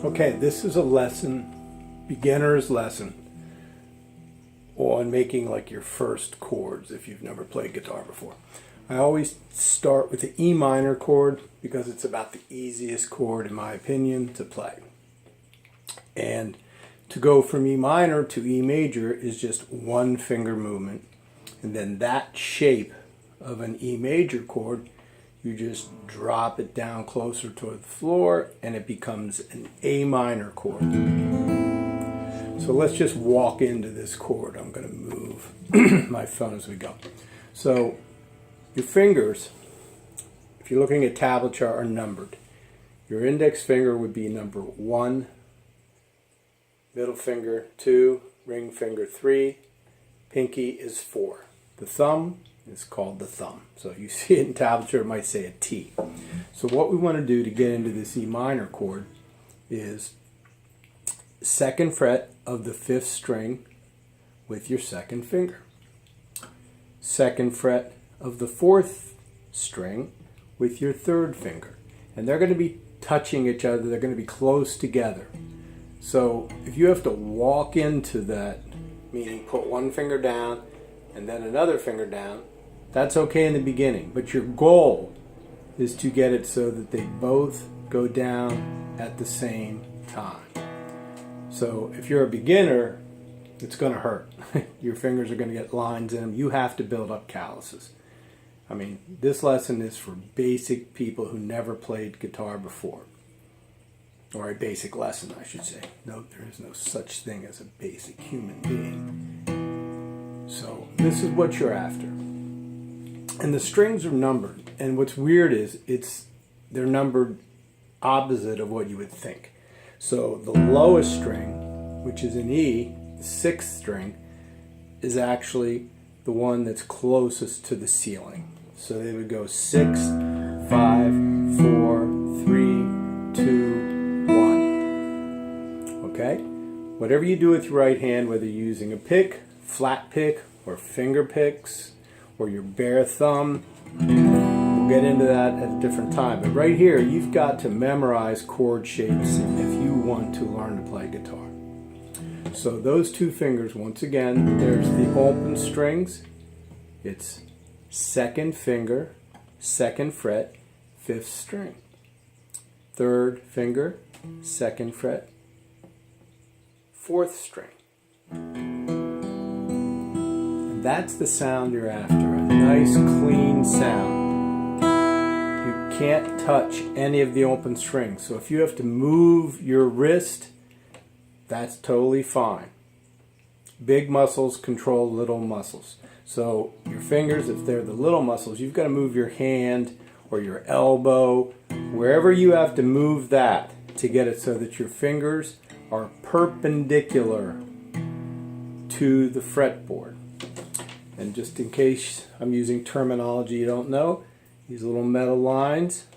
Okay, this is a lesson, beginner's lesson on making like your first chords if you've never played guitar before. I always start with the E minor chord because it's about the easiest chord in my opinion to play. And to go from E minor to E major is just one finger movement. And then that shape of an E major chord, you just drop it down closer toward the floor and it becomes an A minor chord. So let's just walk into this chord. I'm going to move my phone as we go. So your fingers, if you're looking at tablature, are numbered. Your index finger would be number 1, middle finger 2, ring finger 3, pinky is 4. The thumb is called the thumb. So if you see it in tablature, it might say a T. So what we want to do to get into this E minor chord is 2nd fret of the 5th string with your 2nd finger. 2nd fret of the 4th string with your 3rd finger. And they're going to be touching each other. They're going to be close together. So if you have to walk into that, meaning put one finger down and then another finger down, that's okay in the beginning. But your goal is to get it so that they both go down at the same time. So if you're a beginner, it's going to hurt. Your fingers are going to get lines in them. You have to build up calluses. I mean, this lesson is for basic people who never played guitar before. Or a basic lesson, I should say. No, there is no such thing as a basic human being. So this is what you're after. And the strings are numbered. And what's weird is they're numbered opposite of what you would think. So the lowest string, which is an E, the 6th string, is actually the one that's closest to the ceiling. So they would go 6, 5, 4, 3, 2, 1. Okay? Whatever you do with your right hand, whether you're using a pick, flat pick, or finger picks, or your bare thumb, we'll get into that at a different time. But right here, you've got to memorize chord shapes if you want to learn to play guitar. So those two fingers, once again, there's the open strings. It's 2nd finger, 2nd fret, 5th string. 3rd finger, 2nd fret, 4th string. And that's the sound you're after, a nice clean sound. You can't touch any of the open strings. So if you have to move your wrist, that's totally fine. Big muscles control little muscles. So your fingers, if they're the little muscles, you've got to move your hand or your elbow, wherever you have to move that to get it so that your fingers are perpendicular to the fretboard. And just in case I'm using terminology you don't know, these little metal lines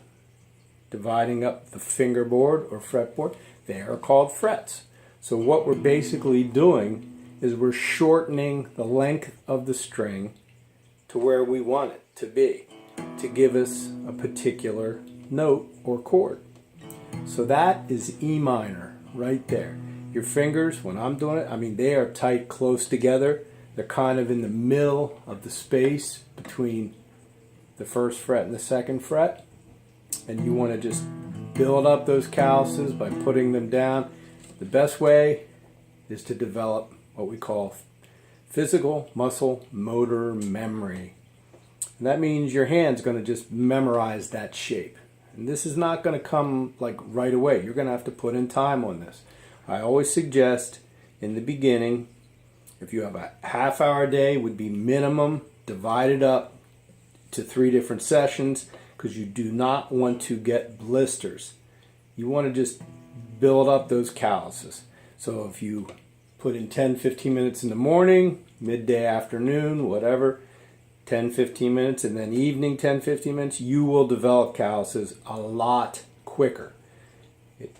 dividing up the fingerboard or fretboard, they are called frets. So what we're basically doing is we're shortening the length of the string to where we want it to be to give us a particular note or chord. So that is E minor right there. Your fingers, when I'm doing it, I mean, they are tight, close together. They're kind of in the middle of the space between the 1st fret and the 2nd fret. And you want to just build up those calluses by putting them down. The best way is to develop what we call physical muscle motor memory. And that means your hand's going to just memorize that shape. And this is not going to come like right away. You're going to have to put in time on this. I always suggest in the beginning, if you have a half-hour day, would be minimum, divided up to 3 different sessions, because you do not want to get blisters. You want to just build up those calluses. So if you put in 10-15 minutes in the morning, midday, afternoon, whatever, 10-15 minutes, and then evening 10-15 minutes, you will develop calluses a lot quicker.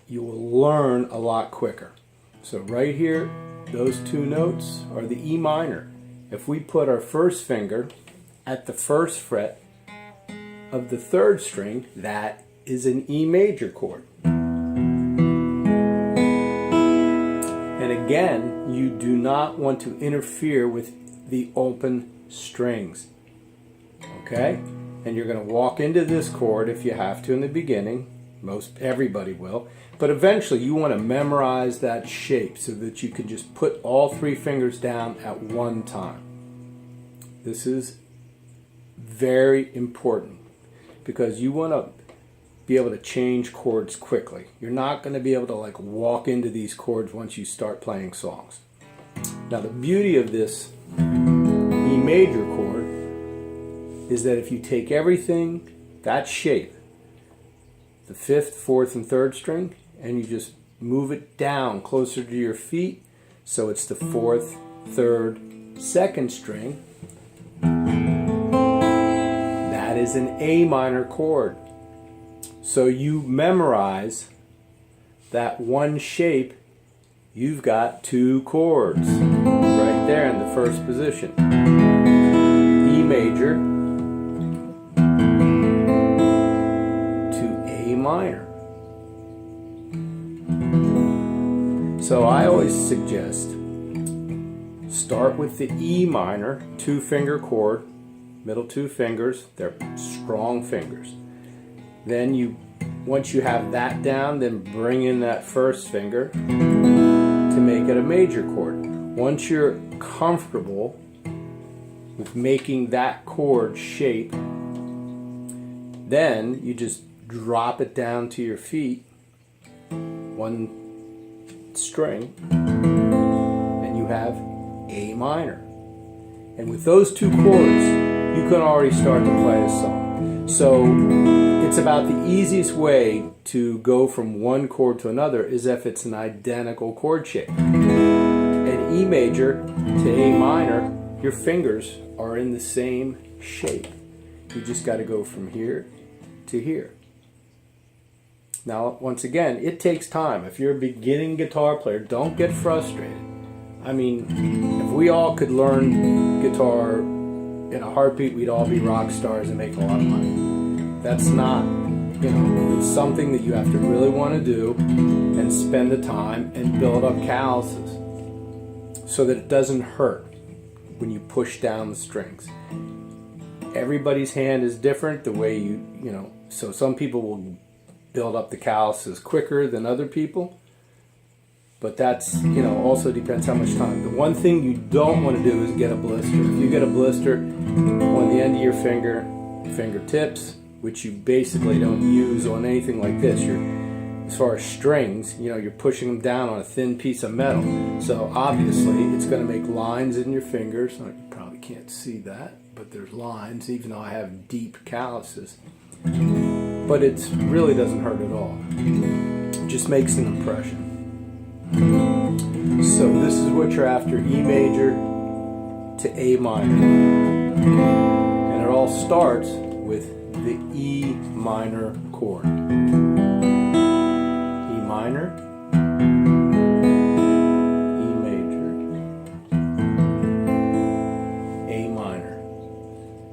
You will learn a lot quicker. So right here, those two notes are the E minor. If we put our 1st finger at the 1st fret of the 3rd string, that is an E major chord. again, you do not want to interfere with the open strings. Okay? And you're going to walk into this chord if you have to in the beginning. Everybody will. But eventually you want to memorize that shape so that you can just put all 3 fingers down at one time. This is very important because you want to be able to change chords quickly. You're not going to be able to like walk into these chords once you start playing songs. Now the beauty of this E major chord is that if you take everything, that shape, the 5th, 4th, and 3rd string, and you just move it down closer to your feet, so it's the 4th, 3rd, 2nd string, that is an A minor chord. So you memorize that one shape, you've got 2 chords right there in the first position. E major to A minor. So I always suggest start with the E minor 2-finger chord, middle 2 fingers, they're strong fingers. Then once you have that down, then bring in that 1st finger to make it a major chord. Once you're comfortable with making that chord shape, then you just drop it down to your feet, 1 string, and you have A minor. And with those 2 chords, you can already start to play a song. So it's about the easiest way to go from one chord to another is if it's an identical chord shape. And E major to A minor, your fingers are in the same shape. You just got to go from here to here. Now, once again, it takes time. If you're a beginning guitar player, don't get frustrated. I mean, if we all could learn guitar in a heartbeat, we'd all be rock stars and make a lot of money. That's not, it's something that you have to really want to do and spend the time and build up calluses so that it doesn't hurt when you push down the strings. Everybody's hand is different the way so some people will build up the calluses quicker than other people, but that's, also depends how much time. The one thing you don't want to do is get a blister. If you get a blister on the end of your fingertips, which you basically don't use on anything like this, as far as strings, you're pushing them down on a thin piece of metal. So obviously it's going to make lines in your fingers. You probably can't see that, but there's lines, even though I have deep calluses. But it really doesn't hurt at all. It just makes an impression. So this is what you're after, E major to A minor. And it all starts with the E minor chord. E minor, E major, A minor.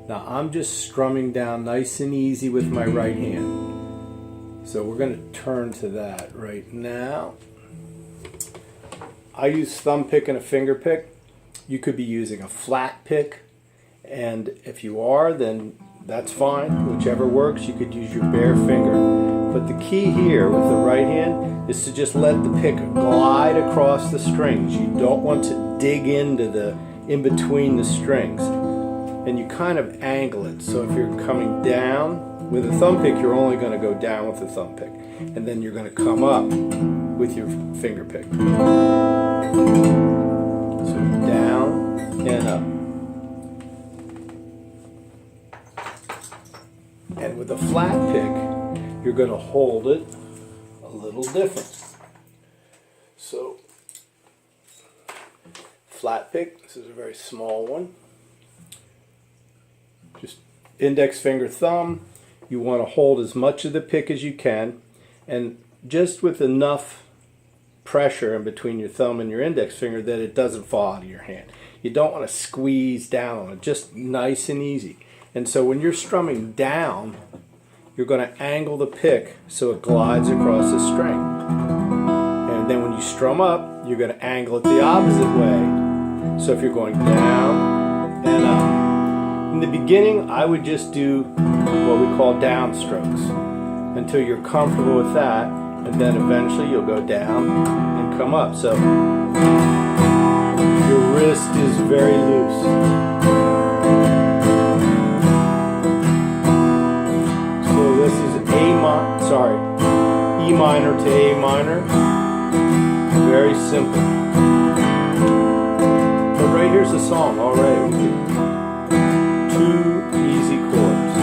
Now I'm just strumming down nice and easy with my right hand. So we're going to turn to that right now. I use thumb pick and a finger pick. You could be using a flat pick, and if you are, then that's fine. Whichever works, you could use your bare finger. But the key here with the right hand is to just let the pick glide across the strings. You don't want to dig into in between the strings. And you kind of angle it. So if you're coming down with a thumb pick, you're only going to go down with the thumb pick. And then you're going to come up with your finger pick. So down and up. And with a flat pick, you're going to hold it a little different. So, flat pick, this is a very small one. Just index finger, thumb. You want to hold as much of the pick as you can, and just with enough pressure in between your thumb and your index finger that it doesn't fall out of your hand. You don't want to squeeze down on it, just nice and easy. And so when you're strumming down, you're going to angle the pick so it glides across the string. And then when you strum up, you're going to angle it the opposite way. So if you're going down and up. In the beginning, I would just do what we call downstrokes until you're comfortable with that, and then eventually you'll go down and come up. So your wrist is very loose. So this is E minor to A minor. Very simple. But right here's the song already. Two easy chords.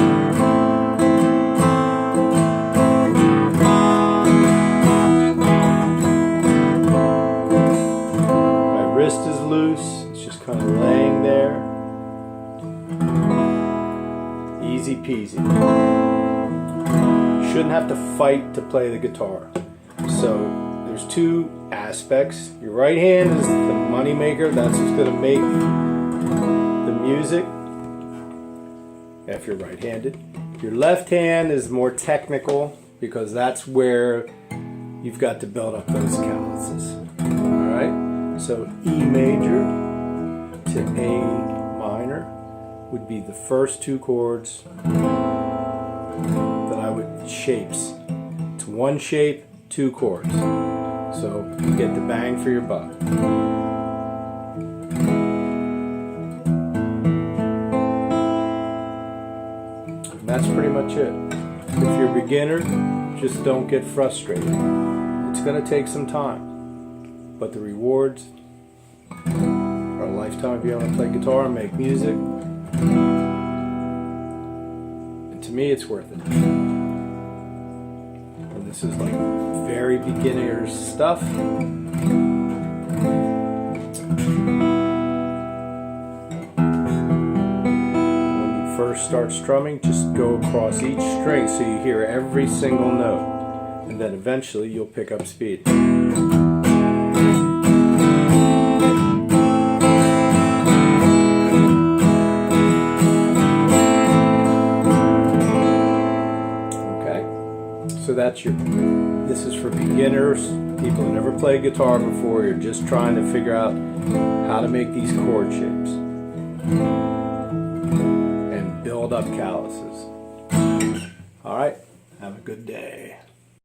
My wrist is loose. It's just kind of laying there. Easy peasy. You shouldn't have to fight to play the guitar. So there's two aspects. Your right hand is the money maker. That's what's going to make the music if you're right-handed. Your left hand is more technical because that's where you've got to build up those calluses. Alright? So E major to A minor would be the first two chords that I would shapes. It's one shape, two chords. So you get the bang for your buck. And that's pretty much it. If you're a beginner, just don't get frustrated. It's going to take some time, but the rewards are a lifetime of being able to play guitar and make music. And to me, it's worth it. And this is like very beginner stuff. When you first start strumming, just go across each string so you hear every single note, and then eventually you'll pick up speed. So that's this is for beginners, people who never played guitar before. You're just trying to figure out how to make these chord shapes and build up calluses. All right, have a good day.